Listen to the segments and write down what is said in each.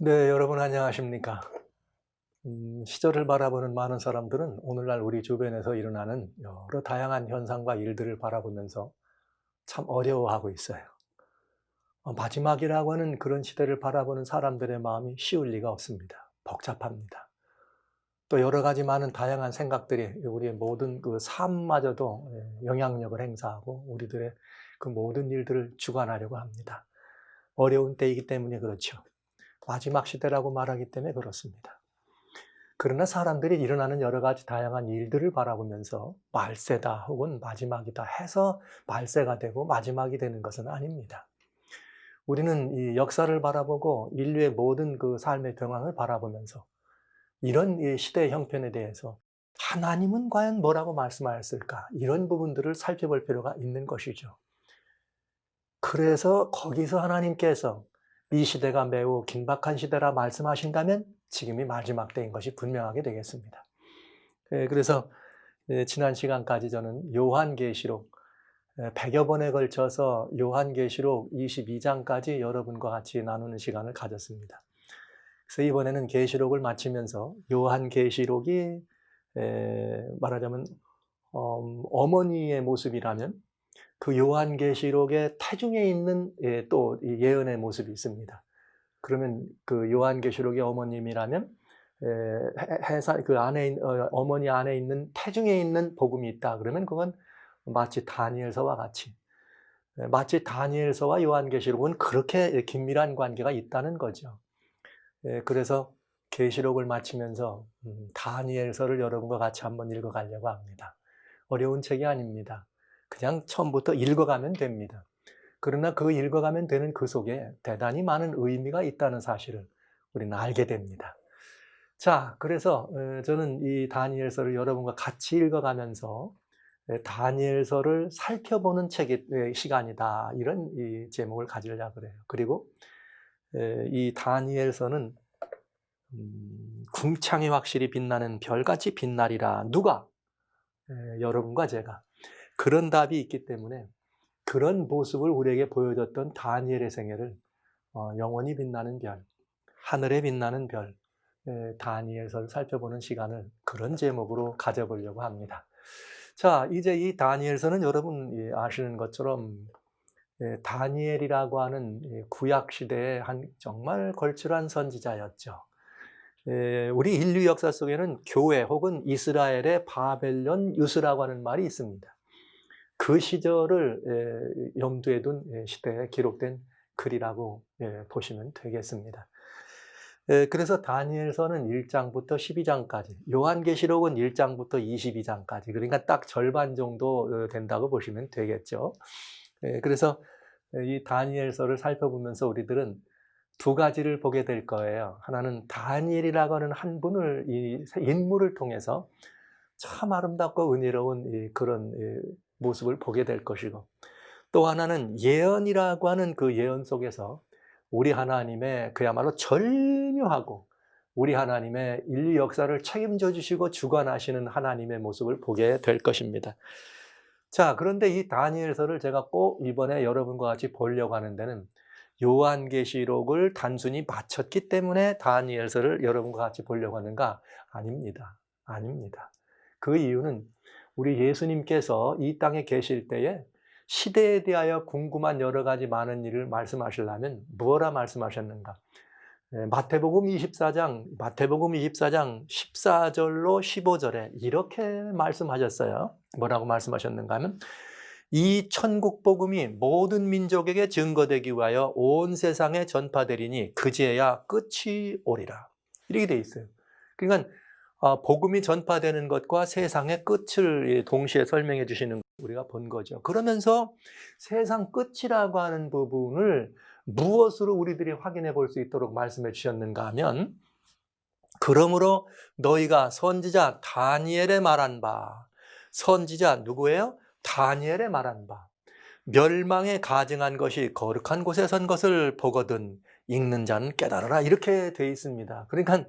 네, 여러분 안녕하십니까? 시절을 바라보는 많은 사람들은 오늘날 우리 주변에서 일어나는 여러 다양한 현상과 일들을 바라보면서 참 어려워하고 있어요. 마지막이라고 하는 그런 시대를 바라보는 사람들의 마음이 쉬울 리가 없습니다. 복잡합니다. 또 여러 가지 많은 다양한 생각들이 우리의 모든 그 삶마저도 영향력을 행사하고 우리들의 그 모든 일들을 주관하려고 합니다. 어려운 때이기 때문에 그렇죠. 마지막 시대라고 말하기 때문에 그렇습니다. 그러나 사람들이 일어나는 여러 가지 다양한 일들을 바라보면서 말세다 혹은 마지막이다 해서 말세가 되고 마지막이 되는 것은 아닙니다. 우리는 이 역사를 바라보고 인류의 모든 그 삶의 경황을 바라보면서 이런 이 시대의 형편에 대해서 하나님은 과연 뭐라고 말씀하였을까? 이런 부분들을 살펴볼 필요가 있는 것이죠. 그래서 거기서 하나님께서 이 시대가 매우 긴박한 시대라 말씀하신다면 지금이 마지막 때인 것이 분명하게 되겠습니다. 그래서 지난 시간까지 저는 요한계시록 100여 번에 걸쳐서 요한계시록 22장까지 여러분과 같이 나누는 시간을 가졌습니다. 그래서 이번에는 계시록을 마치면서 요한계시록이 말하자면 어머니의 모습이라면 그 요한계시록의 태중에 있는 또 예언의 모습이 있습니다. 그러면 그 요한계시록의 어머님이라면 해산 그 안에 어머니 안에 있는 태중에 있는 복음이 있다. 그러면 그건 마치 다니엘서와 같이 마치 다니엘서와 요한계시록은 그렇게 긴밀한 관계가 있다는 거죠. 그래서 계시록을 마치면서 다니엘서를 여러분과 같이 한번 읽어가려고 합니다. 어려운 책이 아닙니다. 그냥 처음부터 읽어가면 됩니다. 그러나 그 읽어가면 되는 그 속에 대단히 많은 의미가 있다는 사실을 우리는 알게 됩니다. 자, 그래서 저는 이 다니엘서를 여러분과 같이 읽어가면서 다니엘서를 살펴보는 책의 시간이다. 이런 이 제목을 가지려고 그래요. 그리고 이 다니엘서는 궁창이 확실히 빛나는 별같이 빛나리라. 누가? 여러분과 제가. 그런 답이 있기 때문에 그런 모습을 우리에게 보여줬던 다니엘의 생애를 영원히 빛나는 별, 하늘에 빛나는 별, 다니엘서를 살펴보는 시간을 그런 제목으로 가져보려고 합니다. 자, 이제 이 다니엘서는 여러분 아시는 것처럼 다니엘이라고 하는 구약 시대의 한 정말 걸출한 선지자였죠. 우리 인류 역사 속에는 교회 혹은 이스라엘의 바벨론 유수라고 하는 말이 있습니다. 그 시절을 염두에 둔 시대에 기록된 글이라고 보시면 되겠습니다. 그래서 다니엘서는 1장부터 12장까지, 요한계시록은 1장부터 22장까지, 그러니까 딱 절반 정도 된다고 보시면 되겠죠. 그래서 이 다니엘서를 살펴보면서 우리들은 두 가지를 보게 될 거예요. 하나는 다니엘이라고 하는 한 분을, 이 인물을 통해서 참 아름답고 은혜로운 그런 모습을 보게 될 것이고, 또 하나는 예언이라고 하는 그 예언 속에서 우리 하나님의 그야말로 절묘하고 우리 하나님의 인류 역사를 책임져 주시고 주관하시는 하나님의 모습을 보게 될 것입니다. 자, 그런데 이 다니엘서를 제가 꼭 이번에 여러분과 같이 보려고 하는 데는 요한계시록을 단순히 마쳤기 때문에 다니엘서를 여러분과 같이 보려고 하는가? 아닙니다. 아닙니다. 그 이유는 우리 예수님께서 이 땅에 계실 때에 시대에 대하여 궁금한 여러 가지 많은 일을 말씀하시려면 뭐라 말씀하셨는가? 마태복음 24장 14절로 15절에 이렇게 말씀하셨어요. 뭐라고 말씀하셨는가 하면 이 천국 복음이 모든 민족에게 증거되기 위하여 온 세상에 전파되리니 그제야 끝이 오리라. 이렇게 돼 있어요. 그러니까 복음이 전파되는 것과 세상의 끝을 동시에 설명해 주시는 우리가 본 거죠. 그러면서 세상 끝이라고 하는 부분을 무엇으로 우리들이 확인해 볼 수 있도록 말씀해 주셨는가 하면 그러므로 너희가 선지자 다니엘의 말한 바, 선지자 누구예요? 다니엘의 말한 바, 멸망에 가증한 것이 거룩한 곳에 선 것을 보거든 읽는 자는 깨달아라. 이렇게 돼 있습니다. 그러니까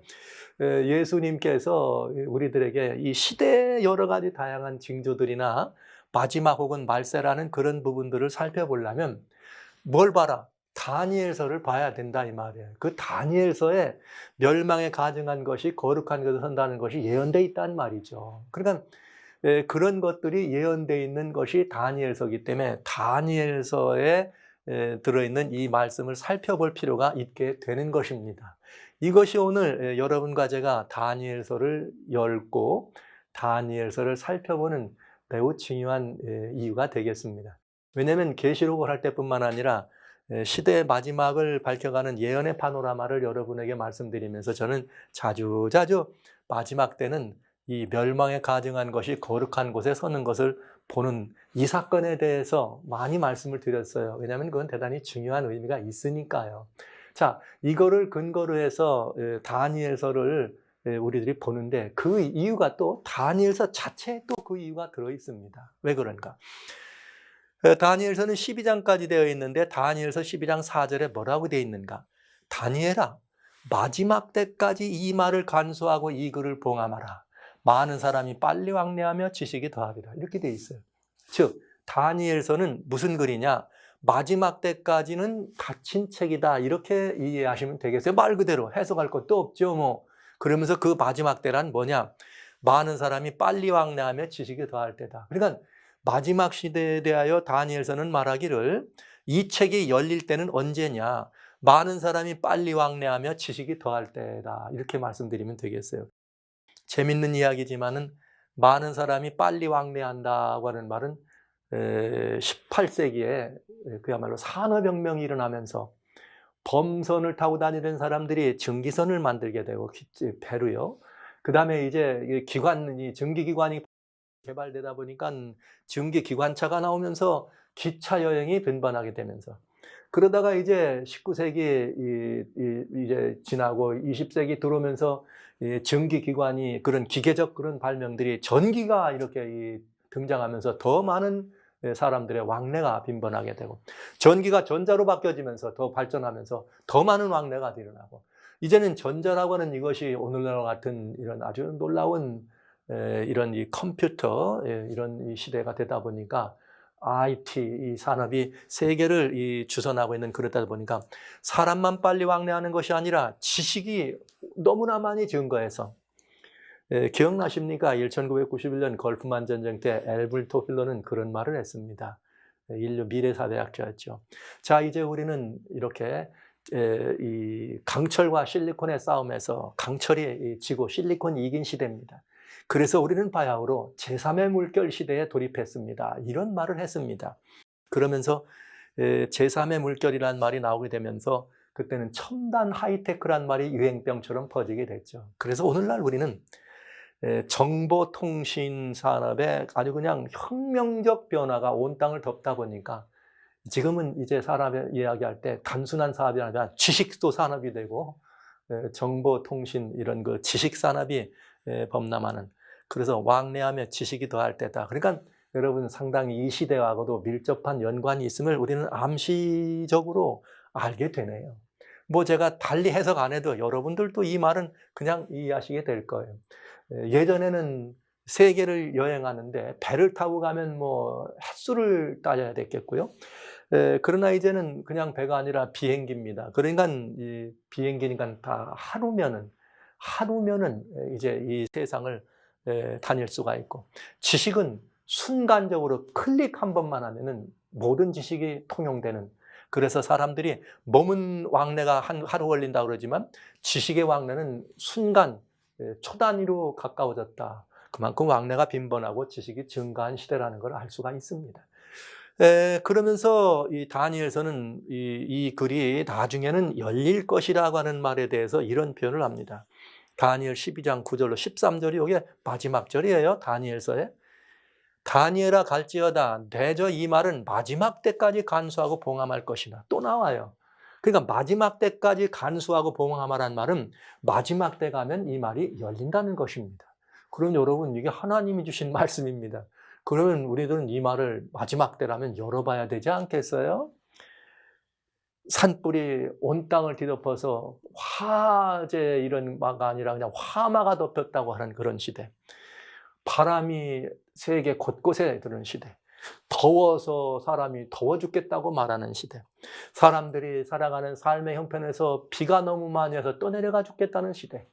예수님께서 우리들에게 이 시대의 여러 가지 다양한 징조들이나 마지막 혹은 말세라는 그런 부분들을 살펴보려면 뭘 봐라? 다니엘서를 봐야 된다 이 말이에요. 그 다니엘서에 멸망에 가증한 것이 거룩한 것을 선다는 것이 예언되어 있다는 말이죠. 그러니까 그런 것들이 예언되어 있는 것이 다니엘서이기 때문에 다니엘서에 들어있는 이 말씀을 살펴볼 필요가 있게 되는 것입니다. 이것이 오늘 여러분과 제가 다니엘서를 열고 다니엘서를 살펴보는 매우 중요한 이유가 되겠습니다. 왜냐하면 계시록을 할 때뿐만 아니라 시대의 마지막을 밝혀가는 예언의 파노라마를 여러분에게 말씀드리면서 저는 자주자주 마지막 때는 이 멸망에 가증한 것이 거룩한 곳에 서는 것을 보는 이 사건에 대해서 많이 말씀을 드렸어요. 왜냐하면 그건 대단히 중요한 의미가 있으니까요. 자, 이거를 근거로 해서 다니엘서를 우리들이 보는데 그 이유가 또 다니엘서 자체에 또 그 이유가 들어 있습니다. 왜 그런가? 다니엘서는 12장까지 되어 있는데 다니엘서 12장 4절에 뭐라고 되어 있는가? 다니엘아, 마지막 때까지 이 말을 간수하고 이 글을 봉함하라. 많은 사람이 빨리 왕래하며 지식이 더하리라. 이렇게 되어 있어요. 즉 다니엘서는 무슨 글이냐? 마지막 때까지는 닫힌 책이다. 이렇게 이해하시면 되겠어요. 말 그대로 해석할 것도 없죠. 뭐 그러면서 그 마지막 때란 뭐냐? 많은 사람이 빨리 왕래하며 지식이 더할 때다. 그러니까 마지막 시대에 대하여 다니엘서는 말하기를 이 책이 열릴 때는 언제냐? 많은 사람이 빨리 왕래하며 지식이 더할 때다. 이렇게 말씀드리면 되겠어요. 재밌는 이야기지만은 많은 사람이 빨리 왕래한다고 하는 말은 18세기에 그야말로 산업혁명이 일어나면서 범선을 타고 다니던 사람들이 전기선을 만들게 되고 배로요. 그 다음에 이제 전기기관이 개발되다 보니까 전기기관차가 나오면서 기차 여행이 빈번하게 되면서 그러다가 이제 19세기 이제 지나고 20세기 들어오면서 전기기관이 그런 기계적 그런 발명들이 전기가 이렇게 등장하면서 더 많은 사람들의 왕래가 빈번하게 되고 전기가 전자로 바뀌어지면서 더 발전하면서 더 많은 왕래가 일어나고 이제는 전자라고 하는 이것이 오늘날 같은 이런 아주 놀라운 이런 이 컴퓨터 이런 이 시대가 되다 보니까 IT 이 산업이 세계를 주선하고 있는 그러다 보니까 사람만 빨리 왕래하는 것이 아니라 지식이 너무나 많이 증거해서 기억나십니까? 1991년 걸프만 전쟁 때 엘버트 힐러는 그런 말을 했습니다. 인류 미래사회학자였죠. 자, 이제 우리는 이렇게 이 강철과 실리콘의 싸움에서 강철이 지고 실리콘이 이긴 시대입니다. 그래서 우리는 바야흐로 제3의 물결 시대에 돌입했습니다. 이런 말을 했습니다. 그러면서 제3의 물결이라는 말이 나오게 되면서 그때는 첨단 하이테크란 말이 유행병처럼 퍼지게 됐죠. 그래서 오늘날 우리는 정보통신 산업에 아주 그냥 혁명적 변화가 온 땅을 덮다 보니까 지금은 이제 사람의 이야기할 때 단순한 사업이 아니라 지식도 산업이 되고 정보통신 이런 그 지식 산업이 범람하는 그래서 왕래하며 지식이 더할 때다. 그러니까 여러분 상당히 이 시대하고도 밀접한 연관이 있음을 우리는 암시적으로 알게 되네요. 뭐 제가 달리 해석 안 해도 여러분들도 이 말은 그냥 이해하시게 될 거예요. 예전에는 세계를 여행하는데 배를 타고 가면 뭐 횟수를 따져야 됐겠고요. 그러나 이제는 그냥 배가 아니라 비행기입니다. 그러니까 이 비행기니까 다 하루면은 이제 이 세상을 다닐 수가 있고 지식은 순간적으로 클릭 한 번만 하면은 모든 지식이 통용되는 그래서 사람들이 몸은 왕래가 하루 걸린다 그러지만 지식의 왕래는 순간 초 단위로 가까워졌다. 그만큼 왕래가 빈번하고 지식이 증가한 시대라는 걸 알 수가 있습니다. 그러면서 이 다니엘서는 이 글이 나중에는 열릴 것이라고 하는 말에 대해서 이런 표현을 합니다. 다니엘 12장 9절로 13절이 이게 마지막 절이에요. 다니엘서에. 다니엘아 갈지어다 대저 이 말은 마지막 때까지 간수하고 봉함할 것이나 또 나와요. 그러니까 마지막 때까지 간수하고 봉함하라는 말은 마지막 때 가면 이 말이 열린다는 것입니다. 그럼 여러분 이게 하나님이 주신 말씀입니다. 그러면 우리들은 이 말을 마지막 때라면 열어봐야 되지 않겠어요? 산불이 온 땅을 뒤덮어서 화재 이런 마가 아니라 그냥 화마가 덮였다고 하는 그런 시대. 바람이 세계 곳곳에 드는 시대. 더워서 사람이 더워 죽겠다고 말하는 시대. 사람들이 살아가는 삶의 형편에서 비가 너무 많이 와서 떠내려가 죽겠다는 시대.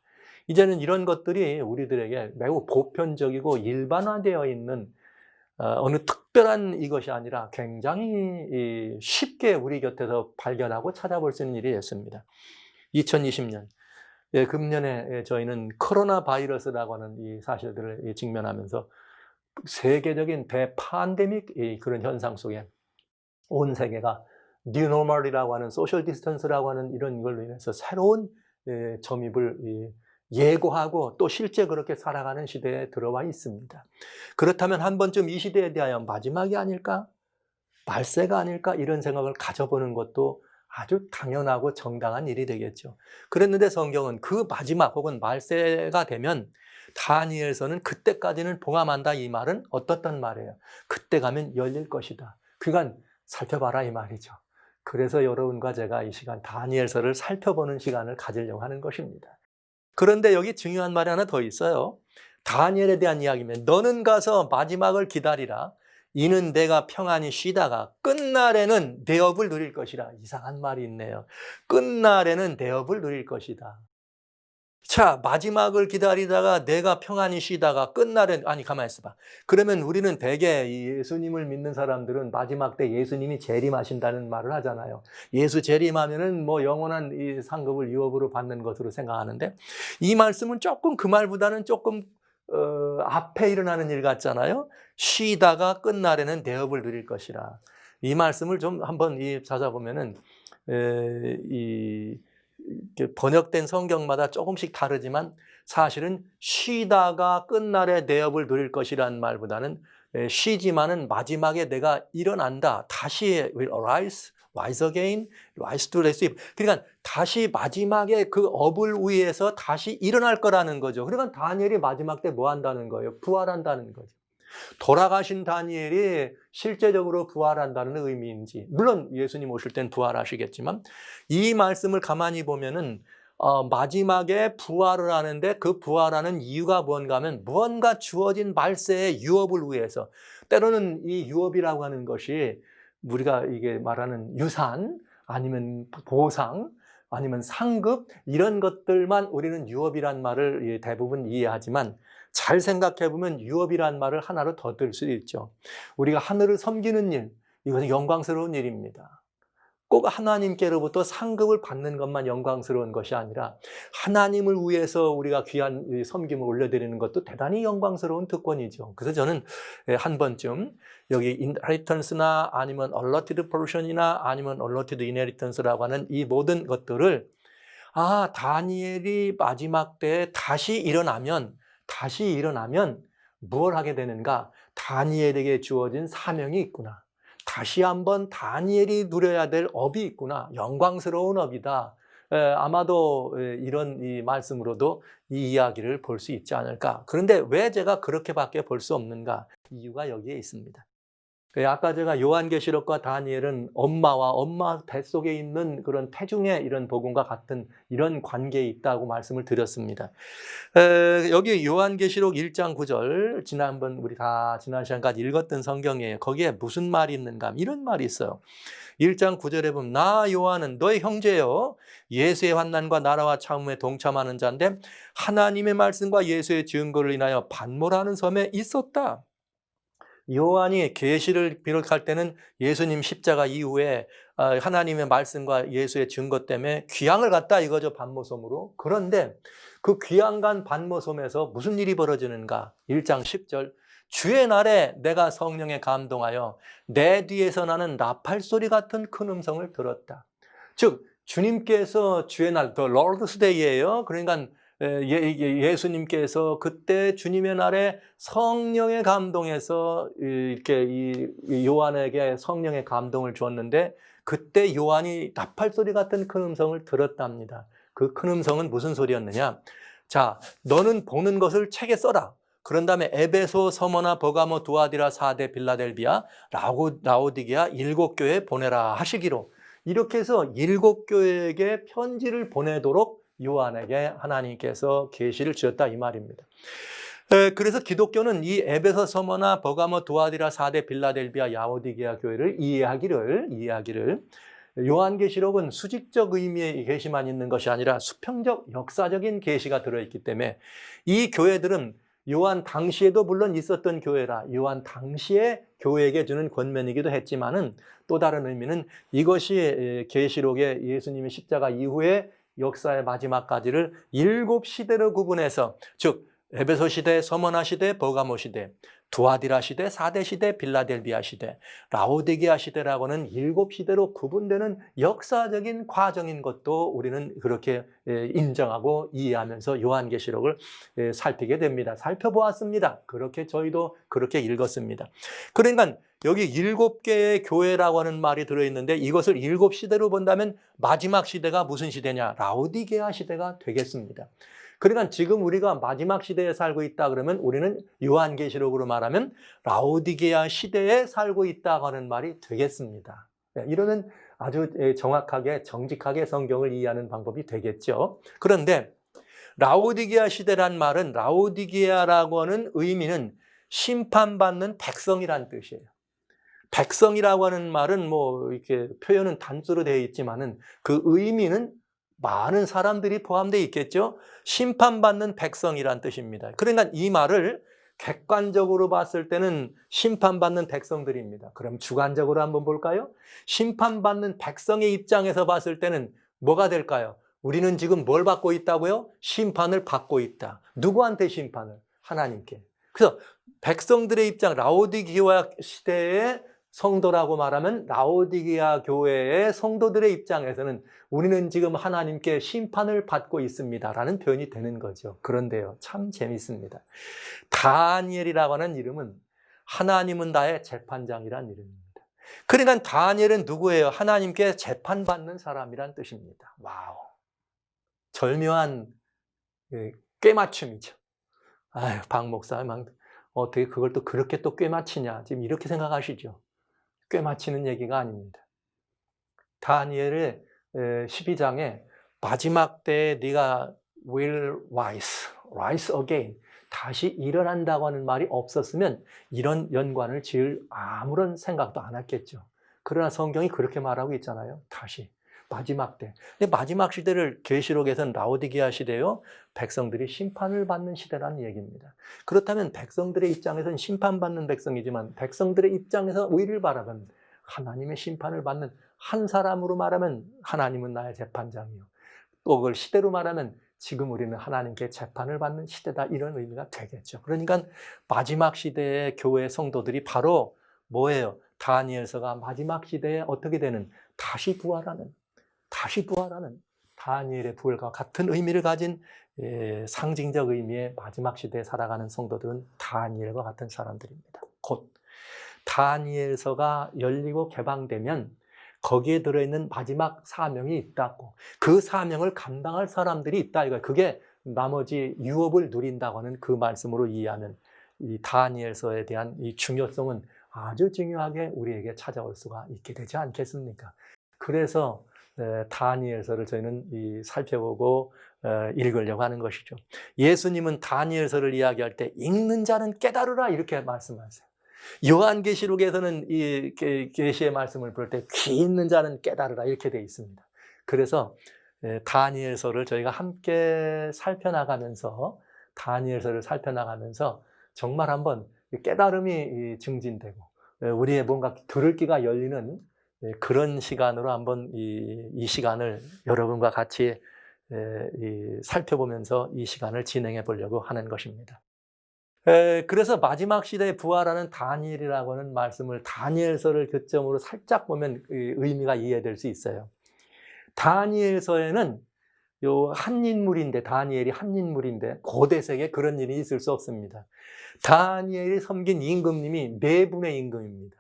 이제는 이런 것들이 우리들에게 매우 보편적이고 일반화되어 있는 어느 특별한 이것이 아니라 굉장히 쉽게 우리 곁에서 발견하고 찾아볼 수 있는 일이 있습니다. 2020년, 금년에 저희는 코로나 바이러스라고 하는 이 사실들을 직면하면서 세계적인 대팬데믹 그런 현상 속에 온 세계가 뉴노멀이라고 하는 소셜 디스턴스라고 하는 이런 걸로 인해서 새로운 점입을 예고하고 또 실제 그렇게 살아가는 시대에 들어와 있습니다. 그렇다면 한 번쯤 이 시대에 대하여 마지막이 아닐까? 말세가 아닐까? 이런 생각을 가져보는 것도 아주 당연하고 정당한 일이 되겠죠. 그랬는데 성경은 그 마지막 혹은 말세가 되면 다니엘서는 그때까지는 봉함한다 이 말은 어떻단 말이에요? 그때 가면 열릴 것이다. 그간 살펴봐라 이 말이죠. 그래서 여러분과 제가 이 시간 다니엘서를 살펴보는 시간을 가지려고 하는 것입니다. 그런데 여기 중요한 말이 하나 더 있어요. 다니엘에 대한 이야기면 너는 가서 마지막을 기다리라. 이는 내가 평안히 쉬다가 끝날에는 내 업을 누릴 것이라. 이상한 말이 있네요. 끝날에는 내 업을 누릴 것이다. 자, 마지막을 기다리다가 내가 평안히 쉬다가 끝날엔, 아니, 가만히 있어봐. 그러면 우리는 대개 예수님을 믿는 사람들은 마지막 때 예수님이 재림하신다는 말을 하잖아요. 예수 재림하면은 뭐 영원한 이 상급을 유업으로 받는 것으로 생각하는데 이 말씀은 조금 그 말보다는 조금 앞에 일어나는 일 같잖아요. 쉬다가 끝날에는 내 업을 누릴 것이라. 이 말씀을 좀 한번 찾아보면은 번역된 성경마다 조금씩 다르지만 사실은 쉬다가 끝날에 내 업을 누릴 것이라는 말보다는 쉬지만은 마지막에 내가 일어난다. 다시 will arise, rise again, rise to receive. 그러니까 다시 마지막에 그 업을 위해서 다시 일어날 거라는 거죠. 그러니까 다니엘이 마지막 때 뭐 한다는 거예요? 부활한다는 거죠. 돌아가신 다니엘이 실제적으로 부활한다는 의미인지, 물론 예수님 오실 땐 부활하시겠지만 이 말씀을 가만히 보면은 마지막에 부활을 하는데 그 부활하는 이유가 뭔가 하면 무언가 주어진 말세의 유업을 위해서, 때로는 이 유업이라고 하는 것이 우리가 이게 말하는 유산 아니면 보상 아니면 상급 이런 것들만 우리는 유업이란 말을 대부분 이해하지만 잘 생각해 보면 유업이란 말을 하나로 더 들 수 있죠. 우리가 하늘을 섬기는 일, 이것은 영광스러운 일입니다. 꼭 하나님께로부터 상급을 받는 것만 영광스러운 것이 아니라 하나님을 위해서 우리가 귀한 섬김을 올려드리는 것도 대단히 영광스러운 특권이죠. 그래서 저는 한 번쯤 여기 inheritance나 아니면 allotted portion이나 아니면 allotted inheritance라고 하는 이 모든 것들을 다니엘이 마지막 때에 다시 일어나면 무엇을 하게 되는가? 다니엘에게 주어진 사명이 있구나. 다시 한번 다니엘이 누려야 될 업이 있구나. 영광스러운 업이다. 아마도 이런 이 말씀으로도 이 이야기를 볼 수 있지 않을까. 그런데 왜 제가 그렇게밖에 볼 수 없는가? 이유가 여기에 있습니다. 아까 제가 요한계시록과 다니엘은 엄마와 엄마 뱃속에 있는 그런 태중의 이런 복음과 같은 이런 관계에 있다고 말씀을 드렸습니다. 여기 요한계시록 1장 9절, 지난번 우리 다 지난 시간까지 읽었던 성경이에요. 거기에 무슨 말이 있는가? 이런 말이 있어요. 1장 9절에 보면 나 요한은 너의 형제요 예수의 환난과 나라와 참음에 동참하는 자인데 하나님의 말씀과 예수의 증거를 인하여 반모라는 섬에 있었다. 요한이 계시를 비롯할 때는 예수님 십자가 이후에 하나님의 말씀과 예수의 증거 때문에 귀향을 갔다 이거죠, 반모섬으로. 그런데 그 귀향 간 반모섬에서 무슨 일이 벌어지는가? 1장 10절 주의 날에 내가 성령에 감동하여 내 뒤에서 나는 나팔 소리 같은 큰 음성을 들었다. 즉 주님께서 주의 날, The Lord's Day예요. 그러니까 예수님께서 그때 주님의 날에 성령의 감동에서 이렇게 이 요한에게 성령의 감동을 주었는데 그때 요한이 나팔 소리 같은 큰 음성을 들었답니다. 그 큰 음성은 무슨 소리였느냐? 자, 너는 보는 것을 책에 써라. 그런 다음에 에베소, 서머나, 버가모, 두아디라, 사데, 빌라델비아, 라오디게아 7교회에 보내라 하시기로, 이렇게 해서 7교회에게 편지를 보내도록 요한에게 하나님께서 계시를 주었다 이 말입니다. 그래서 기독교는 이 에베소, 서머나, 버가모, 두아디라, 사대, 빌라델비아, 야오디게아 교회를 이해하기를 요한계시록은 수직적 의미의 계시만 있는 것이 아니라 수평적 역사적인 계시가 들어있기 때문에 이 교회들은 요한 당시에도 물론 있었던 교회라 요한 당시에 교회에게 주는 권면이기도 했지만은 또 다른 의미는 이것이 계시록의 예수님의 십자가 이후에 역사의 마지막까지를 7시대로 구분해서 즉 에베소 시대, 서머나 시대, 버가모 시대, 두아디라 시대, 사대 시대, 빌라델비아 시대, 라오디게아 시대라고는 7시대로 구분되는 역사적인 과정인 것도 우리는 그렇게 인정하고 이해하면서 요한계시록을 살피게 됩니다. 살펴보았습니다. 그렇게 저희도 그렇게 읽었습니다. 그러니까 여기 7개의 교회라고 하는 말이 들어있는데 이것을 7시대로 본다면 마지막 시대가 무슨 시대냐? 라오디게아 시대가 되겠습니다. 그러니까 지금 우리가 마지막 시대에 살고 있다 그러면 우리는 요한계시록으로 말하면 라오디게아 시대에 살고 있다고 하는 말이 되겠습니다. 이러면 아주 정확하게 정직하게 성경을 이해하는 방법이 되겠죠. 그런데 라오디게아 시대란 말은 라오디게아라고 하는 의미는 심판받는 백성이란 뜻이에요. 백성이라고 하는 말은 뭐 이렇게 표현은 단수로 되어 있지만은 그 의미는 많은 사람들이 포함되어 있겠죠. 심판받는 백성이란 뜻입니다. 그러니까 이 말을 객관적으로 봤을 때는 심판받는 백성들입니다. 그럼 주관적으로 한번 볼까요? 심판받는 백성의 입장에서 봤을 때는 뭐가 될까요? 우리는 지금 뭘 받고 있다고요? 심판을 받고 있다. 누구한테 심판을? 하나님께. 그래서 백성들의 입장, 라오디게아 시대의 성도라고 말하면 라오디게아 교회의 성도들의 입장에서는 우리는 지금 하나님께 심판을 받고 있습니다라는 표현이 되는 거죠. 그런데요, 참 재밌습니다. 다니엘이라고 하는 이름은 하나님은 나의 재판장이란 이름입니다. 그러니까 다니엘은 누구예요? 하나님께 재판받는 사람이란 뜻입니다. 와우, 절묘한 꿰맞춤이죠. 아유, 박 목사, 어떻게 그걸 또 그렇게 또 꿰맞히냐, 지금 이렇게 생각하시죠. 꿰맞히는 얘기가 아닙니다. 다니엘의 12장에 마지막 때에 네가 will rise again, 다시 일어난다고 하는 말이 없었으면 이런 연관을 지을 아무런 생각도 안 했겠죠. 그러나 성경이 그렇게 말하고 있잖아요. 다시 마지막 때. 근데 마지막 시대를 계시록에서는 라오디게아 시대요, 백성들이 심판을 받는 시대라는 얘기입니다. 그렇다면 백성들의 입장에서는 심판받는 백성이지만 백성들의 입장에서 의를 바라면 하나님의 심판을 받는 한 사람으로 말하면 하나님은 나의 재판장이요. 또 그걸 시대로 말하면 지금 우리는 하나님께 재판을 받는 시대다, 이런 의미가 되겠죠. 그러니까 마지막 시대의 교회 성도들이 바로 뭐예요? 다니엘서가 마지막 시대에 어떻게 되는 다시 부활하는 다니엘의 부활과 같은 의미를 가진 상징적 의미의 마지막 시대에 살아가는 성도들은 다니엘과 같은 사람들입니다. 곧 다니엘서가 열리고 개방되면 거기에 들어있는 마지막 사명이 있다고, 그 사명을 감당할 사람들이 있다 이거예요. 그게 나머지 유업을 누린다고 하는 그 말씀으로 이해하면 이 다니엘서에 대한 이 중요성은 아주 중요하게 우리에게 찾아올 수가 있게 되지 않겠습니까? 그래서 다니엘서를 저희는 살펴보고 읽으려고 하는 것이죠. 예수님은 다니엘서를 이야기할 때 읽는 자는 깨달으라 이렇게 말씀하세요. 요한계시록에서는 이 계시의 말씀을 볼 때 귀 있는 자는 깨달으라 이렇게 되어 있습니다. 그래서 다니엘서를 저희가 함께 다니엘서를 살펴나가면서 정말 한번 깨달음이 증진되고 우리의 뭔가 들을 귀가 열리는 그런 시간으로 한번 이 시간을 여러분과 같이 살펴보면서 이 시간을 진행해 보려고 하는 것입니다. 그래서 마지막 시대에 부활하는 다니엘이라고 하는 말씀을 다니엘서를 교점으로 살짝 보면 의미가 이해될 수 있어요. 다니엘서에는 다니엘이 한 인물인데 고대 세계에 그런 일이 있을 수 없습니다. 다니엘이 섬긴 임금님이 4분의 임금입니다.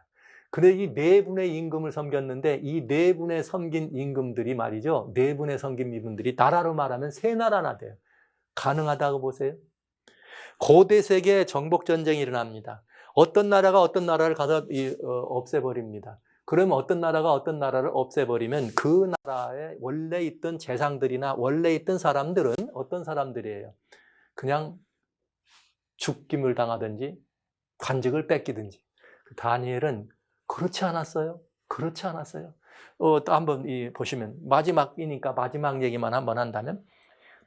근데 이 4분의 임금을 섬겼는데 이 4분의 섬긴 임금들이 말이죠. 4분의 섬긴 임금들이 나라로 말하면 3나라나 돼요. 가능하다고 보세요? 고대 세계에 정복 전쟁이 일어납니다. 어떤 나라가 어떤 나라를 가서 없애버립니다. 그러면 어떤 나라가 어떤 나라를 없애버리면 그 나라에 원래 있던 재상들이나 원래 있던 사람들은 어떤 사람들이에요? 그냥 죽김을 당하든지 관직을 뺏기든지. 다니엘은 그렇지 않았어요. 그렇지 않았어요. 또 한번 보시면 마지막이니까 마지막 얘기만 한번 한다면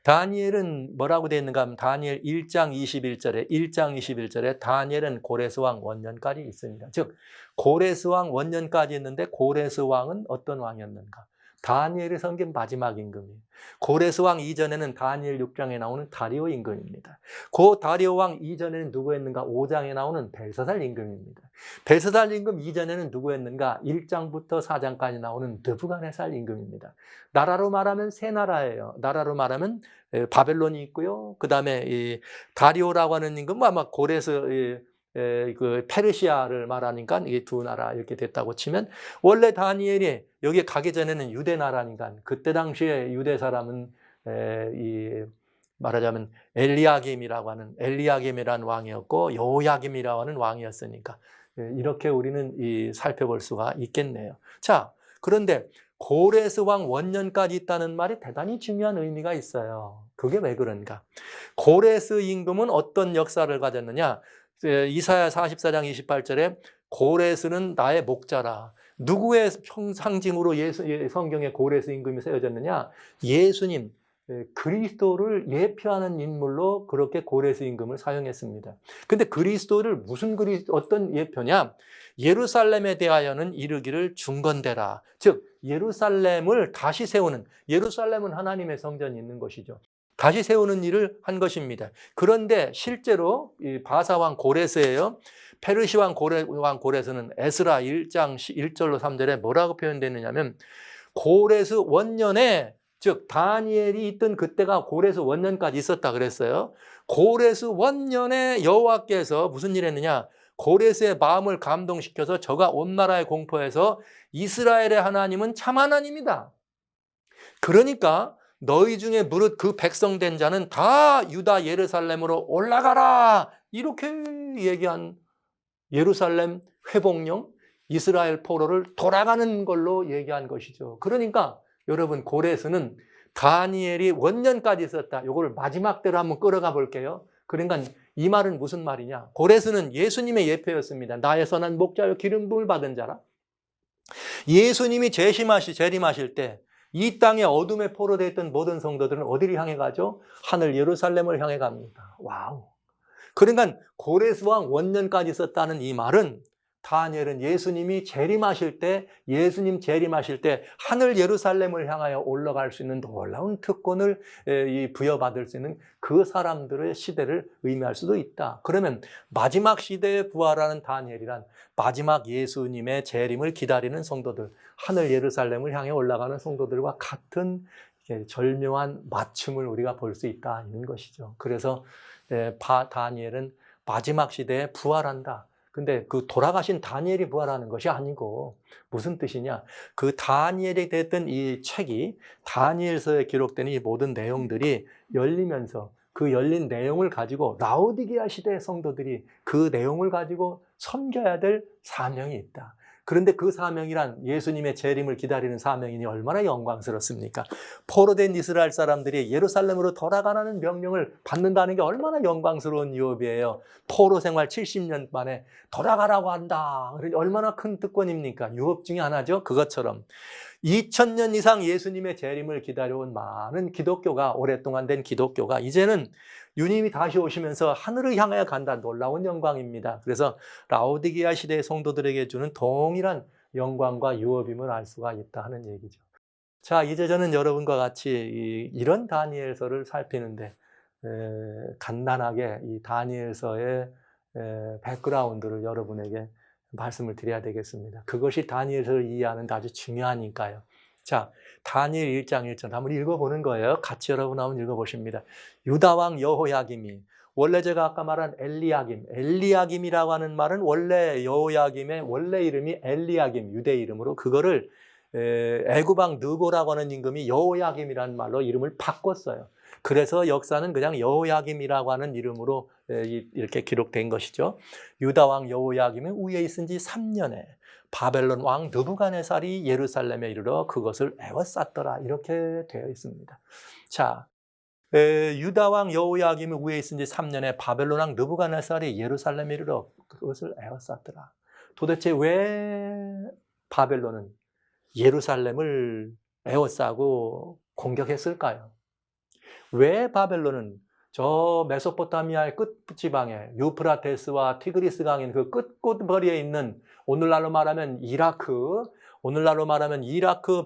다니엘은 뭐라고 되어 있는가 하면 다니엘 1장 21절에 다니엘은 고레스 왕 원년까지 있습니다. 즉 고레스 왕 원년까지 있는데 고레스 왕은 어떤 왕이었는가? 다니엘이 섬긴 마지막 임금이에요. 고레스 왕 이전에는 다니엘 6장에 나오는 다리오 임금입니다. 그 다리오 왕 이전에는 누구였는가? 5장에 나오는 벨사살 임금입니다. 벨사살 임금 이전에는 누구였는가? 1장부터 4장까지 나오는 느부갓네살 임금입니다. 나라로 말하면 세 나라예요. 나라로 말하면 바벨론이 있고요. 그 다음에 다리오라고 하는 임금은 아마 고레스 그 페르시아를 말하니까 이게 두 나라 이렇게 됐다고 치면 원래 다니엘이 여기 가기 전에는 유대 나라니까 그때 당시에 유대 사람은 말하자면 엘리야김이라는 왕이었고 여호야김이라고 하는 왕이었으니까 이렇게 우리는 살펴볼 수가 있겠네요. 자, 그런데 고레스 왕 원년까지 있다는 말이 대단히 중요한 의미가 있어요. 그게 왜 그런가? 고레스 임금은 어떤 역사를 가졌느냐? 이사야 44장 28절에 고레스는 나의 목자라. 누구의 상징으로 성경에 고레스 임금이 세워졌느냐? 예수님, 그리스도를 예표하는 인물로 그렇게 고레스 임금을 사용했습니다. 근데 그리스도를 어떤 예표냐? 예루살렘에 대하여는 이르기를 중건되라. 즉 예루살렘을 다시 세우는, 예루살렘은 하나님의 성전이 있는 것이죠. 다시 세우는 일을 한 것입니다. 그런데 실제로 바사왕 고레스예요. 페르시왕 고레스는 에스라 1장 1절로 3절에 뭐라고 표현되느냐면 고레스 원년에, 즉 다니엘이 있던 그때가 고레스 원년까지 있었다 그랬어요. 고레스 원년에 여호와께서 무슨 일 했느냐? 고레스의 마음을 감동시켜서 저가 온 나라에 공포해서 이스라엘의 하나님은 참 하나님이다. 그러니까 너희 중에 무릇 그 백성된 자는 다 유다 예루살렘으로 올라가라. 이렇게 얘기한 예루살렘 회복령, 이스라엘 포로를 돌아가는 걸로 얘기한 것이죠. 그러니까 여러분 고레스는 다니엘이 원년까지 있었다. 이걸 마지막 때로 한번 끌어가 볼게요. 그러니까 이 말은 무슨 말이냐? 고레스는 예수님의 예표였습니다. 나의 선한 목자여 기름 부음을 받은 자라. 예수님이 재림하실 때 이 땅에 어둠의 포로되어 있던 모든 성도들은 어디를 향해 가죠? 하늘 예루살렘을 향해 갑니다. 와우. 그러니까 고레스 왕 원년까지 있었다는 이 말은 다니엘은 예수님 재림하실 때 하늘 예루살렘을 향하여 올라갈 수 있는 놀라운 특권을 부여받을 수 있는 그 사람들의 시대를 의미할 수도 있다. 그러면 마지막 시대에 부활하는 다니엘이란 마지막 예수님의 재림을 기다리는 성도들, 하늘 예루살렘을 향해 올라가는 성도들과 같은 절묘한 맞춤을 우리가 볼 수 있다는 것이죠. 그래서 다니엘은 마지막 시대에 부활한다. 근데 그 돌아가신 다니엘이 부활하는 것이 아니고 무슨 뜻이냐? 그 다니엘이 됐던 이 책이 다니엘서에 기록된 이 모든 내용들이 열리면서 그 열린 내용을 가지고 라오디게아 시대의 성도들이 그 내용을 가지고 섬겨야 될 사명이 있다. 그런데 그 사명이란 예수님의 재림을 기다리는 사명이니 얼마나 영광스럽습니까? 포로된 이스라엘 사람들이 예루살렘으로 돌아가라는 명령을 받는다는 게 얼마나 영광스러운 유업이에요. 포로 생활 70년 만에 돌아가라고 한다. 얼마나 큰 특권입니까? 유업 중에 하나죠. 그것처럼 2000년 이상 예수님의 재림을 기다려온 많은 기독교가, 오랫동안 된 기독교가 이제는 주님이 다시 오시면서 하늘을 향하여 간다. 놀라운 영광입니다. 그래서 라오디게아 시대의 성도들에게 주는 동일한 영광과 유업임을 알 수가 있다 하는 얘기죠. 자, 이제 저는 여러분과 같이 이런 다니엘서를 살피는데 간단하게 이 다니엘서의 백그라운드를 여러분에게 말씀을 드려야 되겠습니다. 그것이 다니엘서를 이해하는 데 아주 중요하니까요. 자, 다니엘 1장 1절 한번 읽어보는 거예요. 같이 여러분 한번 읽어보십니다. 유다왕 여호야김이, 원래 제가 아까 말한 엘리야김이라고 하는 말은 원래 여호야김의 원래 이름이 엘리야김, 유대 이름으로 그거를 애굽왕 느고라고 하는 임금이 여호야김이라는 말로 이름을 바꿨어요. 그래서 역사는 그냥 여호야김이라고 하는 이름으로 이렇게 기록된 것이죠. 유다왕 여호야김이 위에 있은 지 3년에 바벨론 왕 느부갓네살이 예루살렘에 이르러 그것을 에워쌌더라. 이렇게 되어 있습니다. 자, 유다 왕 여호야김이 위에 있은 지 3년에 바벨론 왕 느부갓네살이 예루살렘에 이르러 그것을 에워쌌더라. 도대체 왜 바벨론은 예루살렘을 에워싸고 공격했을까요? 왜 바벨론은 저 메소포타미아의 끝지방에 유프라테스와 티그리스 강인 그 끝꼬리에 있는 오늘날로 말하면 이라크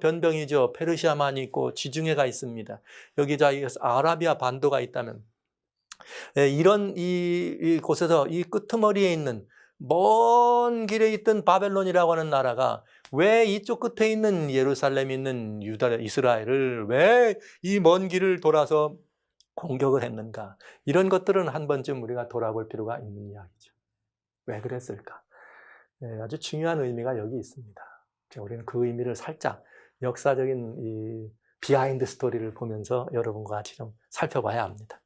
변병이죠. 페르시아만이 있고 지중해가 있습니다. 여기 아라비아 반도가 있다면 이런 이 곳에서 이 끄트머리에 있는 먼 길에 있던 바벨론이라고 하는 나라가 왜 이쪽 끝에 있는 예루살렘에 있는 이스라엘을 왜 이 먼 길을 돌아서 공격을 했는가? 이런 것들은 한 번쯤 우리가 돌아볼 필요가 있는 이야기죠. 왜 그랬을까? 아주 중요한 의미가 여기 있습니다. 우리는 그 의미를 살짝 역사적인 이 비하인드 스토리를 보면서 여러분과 같이 좀 살펴봐야 합니다.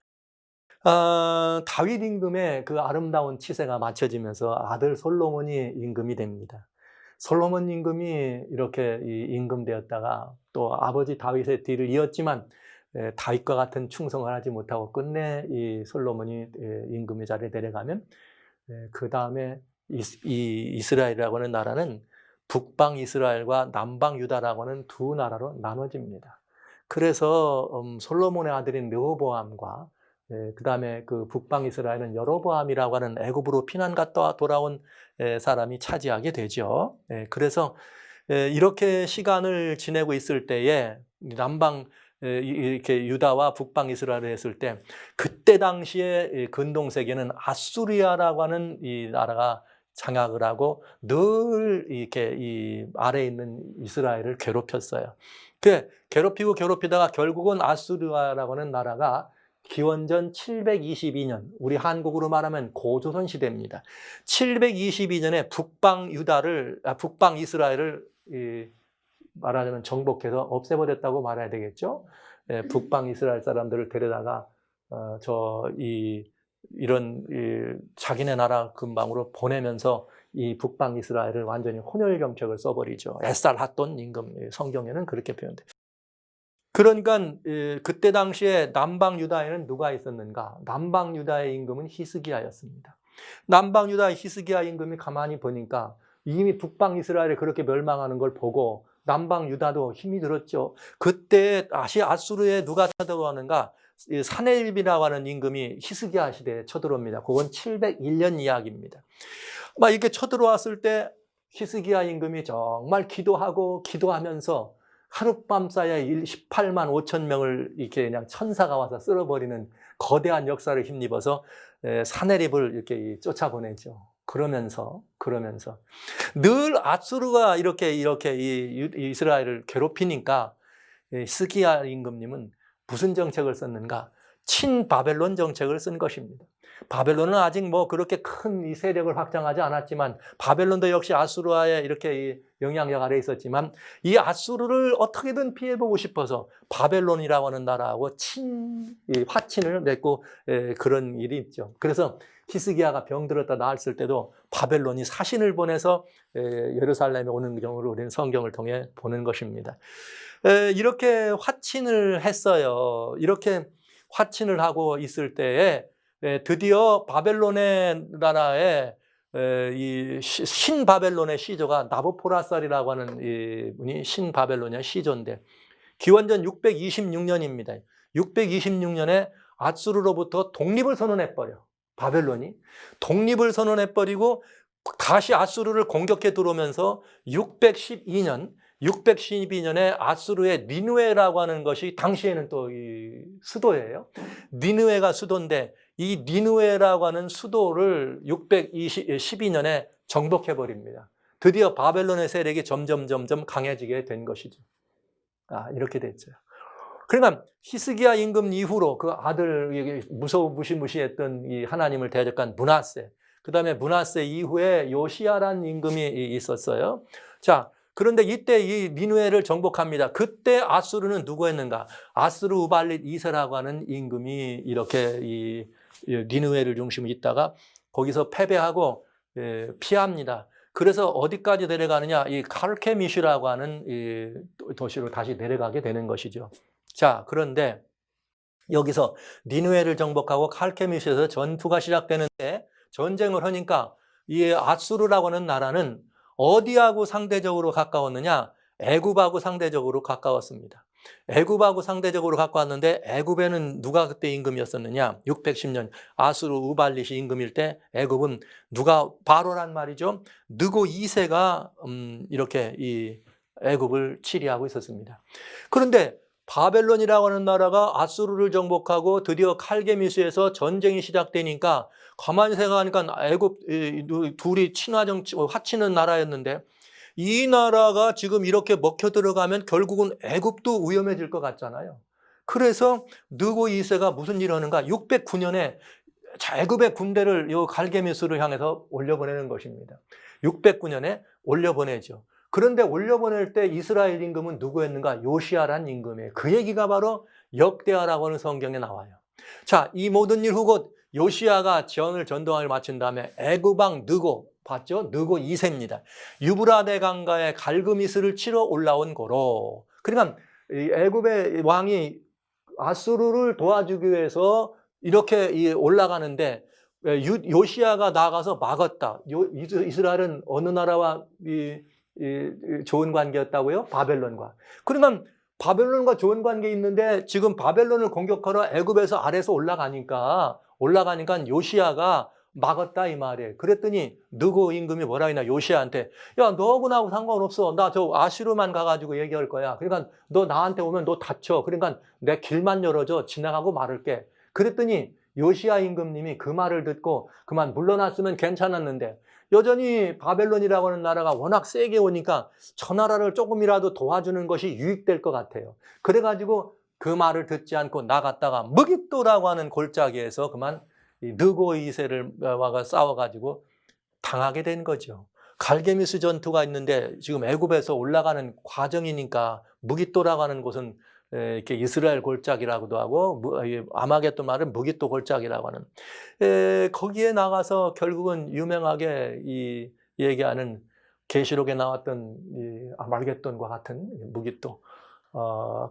다윗 임금의 그 아름다운 치세가 맞춰지면서 아들 솔로몬이 임금이 됩니다. 솔로몬 임금이 이렇게 임금되었다가 또 아버지 다윗의 뒤를 이었지만 다윗과 같은 충성을 하지 못하고 끝내 이 솔로몬이 임금의 자리에 내려가면 그 다음에 이스라엘이라고 하는 나라는 북방 이스라엘과 남방 유다라고 하는 두 나라로 나눠집니다. 그래서 솔로몬의 아들인 르호보암과 그 다음에 그 북방 이스라엘은 여로보암이라고 하는 애굽으로 피난 갔다 돌아온 사람이 차지하게 되죠. 그래서 이렇게 시간을 지내고 있을 때에 남방 이렇게 유다와 북방 이스라엘을 했을 때 그때 당시에 근동세계는 아수리아라고 하는 이 나라가 장악을 하고 늘 이렇게 이 아래에 있는 이스라엘을 괴롭혔어요. 그 괴롭히다가 결국은 아수리아라고 하는 나라가 기원전 722년, 우리 한국으로 말하면 고조선 시대입니다. 722년에 북방 이스라엘을 말하자면 정복해서 없애버렸다고 말해야 되겠죠. 북방 이스라엘 사람들을 데려다가 이런 자기네 나라 근방으로 보내면서 이 북방 이스라엘을 완전히 혼혈 정책을 써버리죠. 에살핫돈 임금, 성경에는 그렇게 표현돼요. 그러니까 그때 당시에 남방 유다에는 누가 있었는가? 남방 유다의 임금은 히스기야였습니다. 남방 유다의 히스기야 임금이 가만히 보니까 이미 북방 이스라엘이 그렇게 멸망하는 걸 보고 남방 유다도 힘이 들었죠. 그때 다시 아수르에 누가 쳐들어오는가? 사네립이라고 하는 임금이 히스기야 시대에 쳐들어옵니다. 그건 701년 이야기입니다. 막 이렇게 쳐들어왔을 때 히스기야 임금이 정말 기도하면서 하룻밤 사이에 18만 5천 명을 이렇게 그냥 천사가 와서 쓸어버리는 거대한 역사를 힘입어서 사네립을 이렇게 쫓아보내죠. 그러면서 늘 아수르가 이렇게 이스라엘을 괴롭히니까 히스기야 임금님은 무슨 정책을 썼는가? 친바벨론 정책을 쓴 것입니다. 바벨론은 아직 뭐 그렇게 큰 이 세력을 확장하지 않았지만 바벨론도 역시 아수르와의 이렇게 영향력 아래에 있었지만 이 아수르를 어떻게든 피해보고 싶어서 바벨론이라고 하는 나라하고 화친을 맺고 그런 일이 있죠. 그래서 히스기야가 병들었다 나았을 때도 바벨론이 사신을 보내서 예루살렘에 오는 경우를 우리는 성경을 통해 보는 것입니다. 이렇게 화친을 했어요. 이렇게 화친을 하고 있을 때에 드디어 바벨론의 나라에 이 신바벨론의 시조가 나부포라살이라고 하는 이 분이 신바벨론의 시조인데 기원전 626년입니다. 626년에 아수르로부터 독립을 선언해버려. 바벨론이 독립을 선언해버리고 다시 아수르를 공격해 들어오면서 612년에 아수르의 니느웨라고 하는 것이 당시에는 또 이 수도예요. 니느웨가 수도인데 이 니느웨라고 하는 수도를 612년에 정복해버립니다. 드디어 바벨론의 세력이 점점 강해지게 된 것이죠. 이렇게 됐죠. 그러니까 히스기야 임금 이후로 그 아들 무시무시했던 이 하나님을 대적한 므낫세, 그 다음에 므낫세 이후에 요시야라는 임금이 있었어요. 자, 그런데 이때 이 니느웨를 정복합니다. 그때 아수르는 누구였는가? 아수르 우발릿 2세라고 하는 임금이 이렇게 이 니느웨를 중심으로 있다가 거기서 패배하고 피합니다. 그래서 어디까지 내려가느냐? 이 카르케미시라고 하는 이 도시로 다시 내려가게 되는 것이죠. 자, 그런데 여기서 니느웨를 정복하고 칼케미스에서 전투가 시작되는데 전쟁을 하니까 이 아수르라고 하는 나라는 어디하고 상대적으로 가까웠느냐? 애굽하고 상대적으로 가까웠습니다. 애굽하고 상대적으로 가까웠는데 애굽에는 누가 그때 임금이었었느냐? 610년 아수르 우발릿이 임금일 때 애굽은 누가 바로란 말이죠. 느고 2세가 이렇게 이 애굽을 치리하고 있었습니다. 그런데 바벨론이라고 하는 나라가 아수르를 정복하고 드디어 칼게미스에서 전쟁이 시작되니까 가만히 생각하니까 애굽 둘이 화치는 나라였는데 이 나라가 지금 이렇게 먹혀 들어가면 결국은 애굽도 위험해질 것 같잖아요. 그래서 느고 2세가 무슨 일을 하는가? 609년에 애굽의 군대를 이 갈게미스를 향해서 올려보내는 것입니다. 609년에 올려보내죠. 그런데 올려보낼 때 이스라엘 임금은 누구였는가? 요시아란 임금이에요. 그 얘기가 바로 역대하라고 하는 성경에 나와요. 자, 이 모든 일 후곧 요시아가 전동을 마친 다음에 애굽 왕 느고, 봤죠? 느고 2세입니다. 유브라데 강가에 갈그미스를 치러 올라온 거로. 그러니까 애굽의 왕이 아수르를 도와주기 위해서 이렇게 올라가는데 요시아가 나가서 막았다. 이스라엘은 어느 나라와 좋은 관계였다고요? 바벨론과. 그러면 바벨론과 좋은 관계 있는데 지금 바벨론을 공격하러 애굽에서 아래에서 올라가니까 요시아가 막았다 이 말이에요. 그랬더니 느고 임금이 뭐라 했나? 요시아한테 야, 너하고 나하고 상관없어. 나 저 아수르만 가가지고 얘기할 거야. 그러니까 너 나한테 오면 너 다쳐. 그러니까 내 길만 열어줘. 지나가고 말을게. 그랬더니 요시아 임금님이 그 말을 듣고 그만 물러났으면 괜찮았는데 여전히 바벨론이라고 하는 나라가 워낙 세게 오니까 저 나라를 조금이라도 도와주는 것이 유익될 것 같아요. 그래가지고 그 말을 듣지 않고 나갔다가 무깃도라고 하는 골짜기에서 그만 느고 2세를 와가 싸워가지고 당하게 된 거죠. 갈게미스 전투가 있는데 지금 애굽에서 올라가는 과정이니까 무깃도라고 하는 곳은 이렇게 이스라엘 골짜기라고도 하고 아마겟돈 말은 무깃도 골짜기라고 하는 거기에 나가서 결국은 유명하게 이 얘기하는 계시록에 나왔던 이 아마겟돈과 같은 무깃도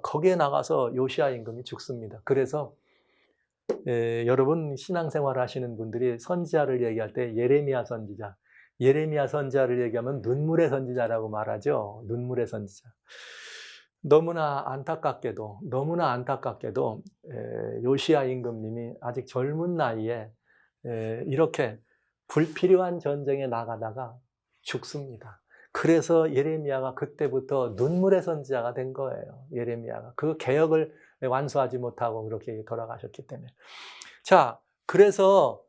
거기에 나가서 요시아 임금이 죽습니다. 그래서 여러분 신앙생활 하시는 분들이 선지자를 얘기할 때 예레미야 선지자를 얘기하면 눈물의 선지자라고 말하죠. 눈물의 선지자. 너무나 안타깝게도 요시아 임금님이 아직 젊은 나이에 이렇게 불필요한 전쟁에 나가다가 죽습니다. 그래서 예레미야가 그때부터 눈물의 선지자가 된 거예요. 예레미야가 그 개혁을 완수하지 못하고 그렇게 돌아가셨기 때문에. 자, 그래서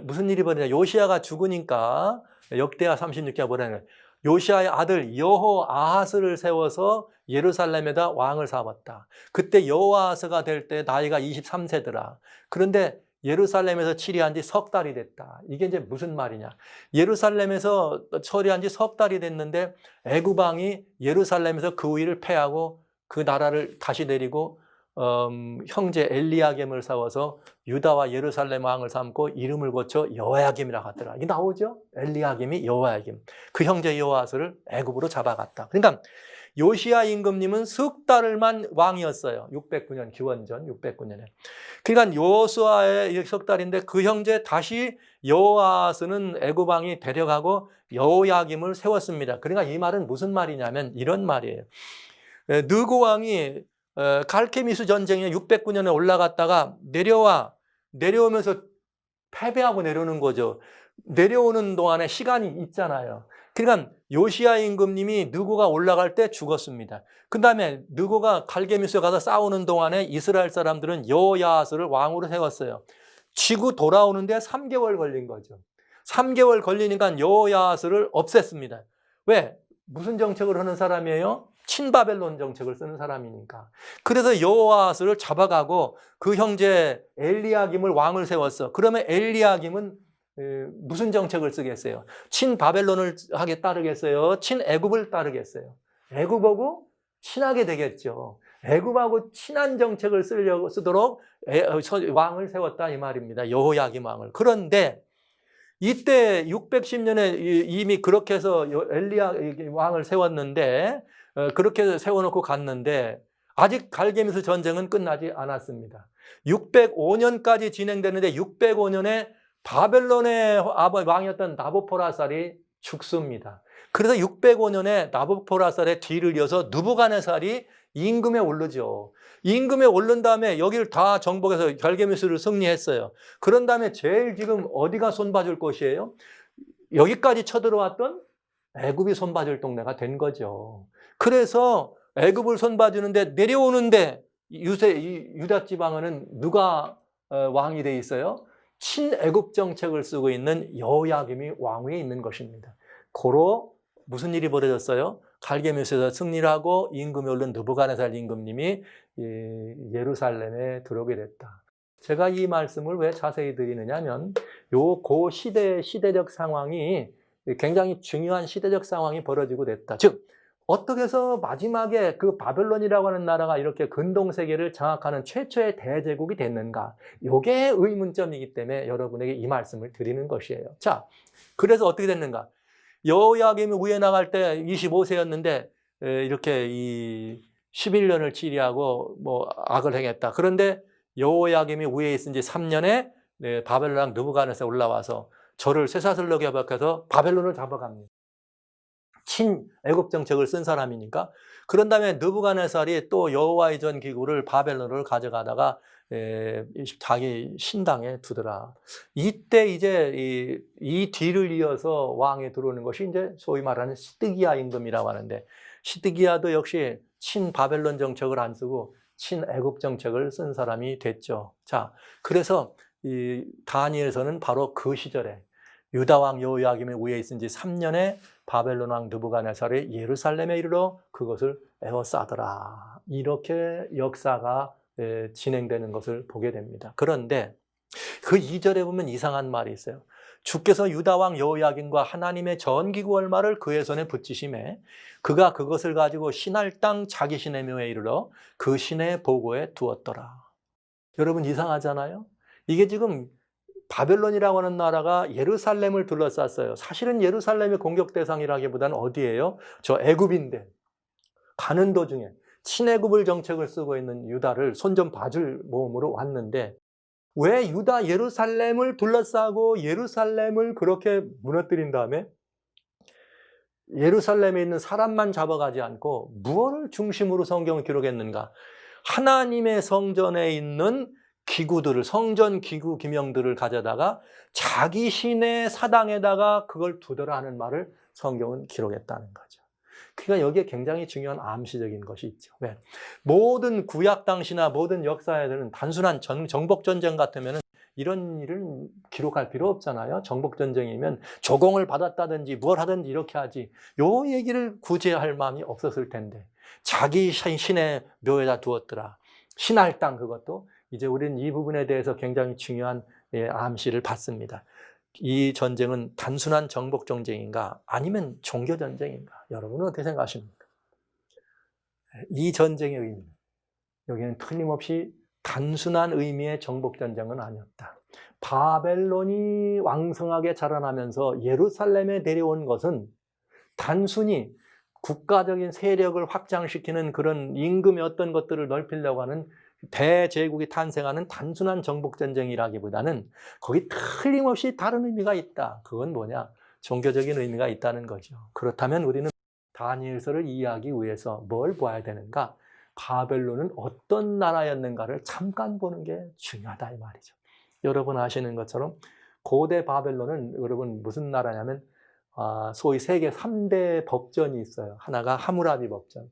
무슨 일이 벌어지냐? 요시아가 죽으니까 역대하 36장 뭐라는 요시아의 아들 여호아하스를 세워서 예루살렘에다 왕을 삼았다. 그때 여호아하스가 될 때 나이가 23세더라. 그런데 예루살렘에서 치리한 지 석 달이 됐다. 이게 이제 무슨 말이냐? 예루살렘에서 처리한 지 석 달이 됐는데 애굽 왕이 예루살렘에서 그 위를 패하고 그 나라를 다시 내리고 형제 엘리야김을 세워서 유다와 예루살렘 왕을 삼고 이름을 고쳐 여호야김이라고 하더라. 이게 나오죠? 엘리야김이 여호야김. 그 형제 여호아스를 애굽으로 잡아갔다. 그러니까 요시아 임금님은 석 달만 왕이었어요. 609년 기원전 609년에. 그러니까 요수아의 석 달인데 그 형제 다시 여호아스는 애굽 왕이 데려가고 여호야김을 세웠습니다. 그러니까 이 말은 무슨 말이냐면 이런 말이에요. 느고 왕이 갈케미스 전쟁에 609년에 올라갔다가 내려오면서 패배하고 내려오는 거죠. 내려오는 동안에 시간이 있잖아요. 그러니까 요시아 임금님이 느고가 올라갈 때 죽었습니다. 그 다음에 느고가 갈게미스에 가서 싸우는 동안에 이스라엘 사람들은 여호야하스를 왕으로 세웠어요. 지구 돌아오는데 3개월 걸린 거죠. 3개월 걸리니까 여호야하스를 없앴습니다. 왜? 무슨 정책을 하는 사람이에요? 친바벨론 정책을 쓰는 사람이니까. 그래서 여호아스를 잡아가고 그 형제 엘리야김을 왕을 세웠어. 그러면 엘리야김은 무슨 정책을 쓰겠어요? 친바벨론을 하게 따르겠어요? 친애굽을 따르겠어요? 애굽하고 친하게 되겠죠. 애굽하고 친한 정책을 쓰도록 왕을 세웠다 이 말입니다. 여호야김 왕을. 그런데 이때 610년에 이미 그렇게 해서 엘리야 왕을 세웠는데 그렇게 세워놓고 갔는데 아직 갈게미스 전쟁은 끝나지 않았습니다. 605년까지 진행되는데 605년에 바벨론의 왕이었던 나부코라살이 죽습니다. 그래서 605년에 나부코라살의 뒤를 이어서 느부갓네살이 임금에 오르죠. 임금에 오른 다음에 여기를 다 정복해서 갈게미스를 승리했어요. 그런 다음에 제일 지금 어디가 손봐줄 곳이에요? 여기까지 쳐들어왔던 애굽이 손봐줄 동네가 된 거죠. 그래서 애굽을 손봐주는데 내려오는데 유다 지방은 누가 왕이 돼 있어요? 친애굽 정책을 쓰고 있는 여호야김이 왕위에 있는 것입니다. 고로 무슨 일이 벌어졌어요? 갈게미스에서 승리를 하고 임금에 오른 느부갓네살 임금님이 예루살렘에 들어오게 됐다. 제가 이 말씀을 왜 자세히 드리느냐 하면 고 시대적 상황이 굉장히 중요한 시대적 상황이 벌어지고 됐다. 즉 어떻게 해서 마지막에 그 바벨론이라고 하는 나라가 이렇게 근동세계를 장악하는 최초의 대제국이 됐는가? 이게 의문점이기 때문에 여러분에게 이 말씀을 드리는 것이에요. 자, 그래서 어떻게 됐는가? 여호야김이 위에 나갈 때 25세였는데 이렇게 이 11년을 치리하고 뭐 악을 행했다. 그런데 여호야김이 위에 있은 지 3년에 바벨론 왕 느부갓네살 올라와서 저를 쇠사슬로 협박해서 바벨론을 잡아갑니다. 친애굽 정책을 쓴 사람이니까. 그런 다음에 느부갓네살이 또 여호와의 전 기구를 바벨론을 가져가다가 자기 신당에 두더라. 이때 이제 이 뒤를 이어서 왕에 들어오는 것이 이제 소위 말하는 시드기야 임금이라고 하는데, 시드기야도 역시 친바벨론 정책을 안 쓰고 친애굽 정책을 쓴 사람이 됐죠. 자, 그래서 이 다니엘서는 바로 그 시절에 유다 왕 여호야김의 위에 있은 지 3년에 바벨론 왕 느부갓네살이 예루살렘에 이르러 그것을 에워싸더라. 이렇게 역사가 진행되는 것을 보게 됩니다. 그런데 그 2절에 보면 이상한 말이 있어요. 주께서 유다 왕 여호야김과 하나님의 전기구 얼마를 그의 손에 붙이심에 그가 그것을 가지고 신할 땅 자기 신의 묘에 이르러 그 신의 보고에 두었더라. 여러분 이상하잖아요. 이게 지금 바벨론이라고 하는 나라가 예루살렘을 둘러쌌어요. 사실은 예루살렘의 공격 대상이라기보다는 어디예요? 저 애굽인데 가는 도중에 친애굽을 정책을 쓰고 있는 유다를 손 좀 봐줄 모험으로 왔는데 왜 유다 예루살렘을 둘러싸고 예루살렘을 그렇게 무너뜨린 다음에 예루살렘에 있는 사람만 잡아가지 않고 무엇을 중심으로 성경을 기록했는가? 하나님의 성전에 있는 기구들을, 성전 기구 기명들을 가져다가 자기 신의 사당에다가 그걸 두더라 하는 말을 성경은 기록했다는 거죠. 그러니까 여기에 굉장히 중요한 암시적인 것이 있죠. 왜? 모든 구약 당시나 모든 역사에는 단순한 정복 전쟁 같으면 이런 일을 기록할 필요 없잖아요. 정복 전쟁이면 조공을 받았다든지 뭘 하든지 이렇게 하지. 요 얘기를 굳이 할 마음이 없었을 텐데 자기 신의 묘에다 두었더라. 신할 땅 그것도 이제 우리는 이 부분에 대해서 굉장히 중요한 암시를 받습니다. 이 전쟁은 단순한 정복 전쟁인가 아니면 종교 전쟁인가? 여러분은 어떻게 생각하십니까? 이 전쟁의 의미, 여기는 틀림없이 단순한 의미의 정복 전쟁은 아니었다. 바벨론이 왕성하게 자라나면서 예루살렘에 내려온 것은 단순히 국가적인 세력을 확장시키는 그런 임금의 어떤 것들을 넓히려고 하는 대제국이 탄생하는 단순한 정복전쟁이라기보다는 거기 틀림없이 다른 의미가 있다. 그건 뭐냐? 종교적인 의미가 있다는 거죠. 그렇다면 우리는 다니엘서를 이해하기 위해서 뭘 보아야 되는가? 바벨론은 어떤 나라였는가를 잠깐 보는 게 중요하다 이 말이죠. 여러분 아시는 것처럼 고대 바벨론은 여러분 무슨 나라냐면 소위 세계 3대 법전이 있어요. 하나가 하무라비 법전,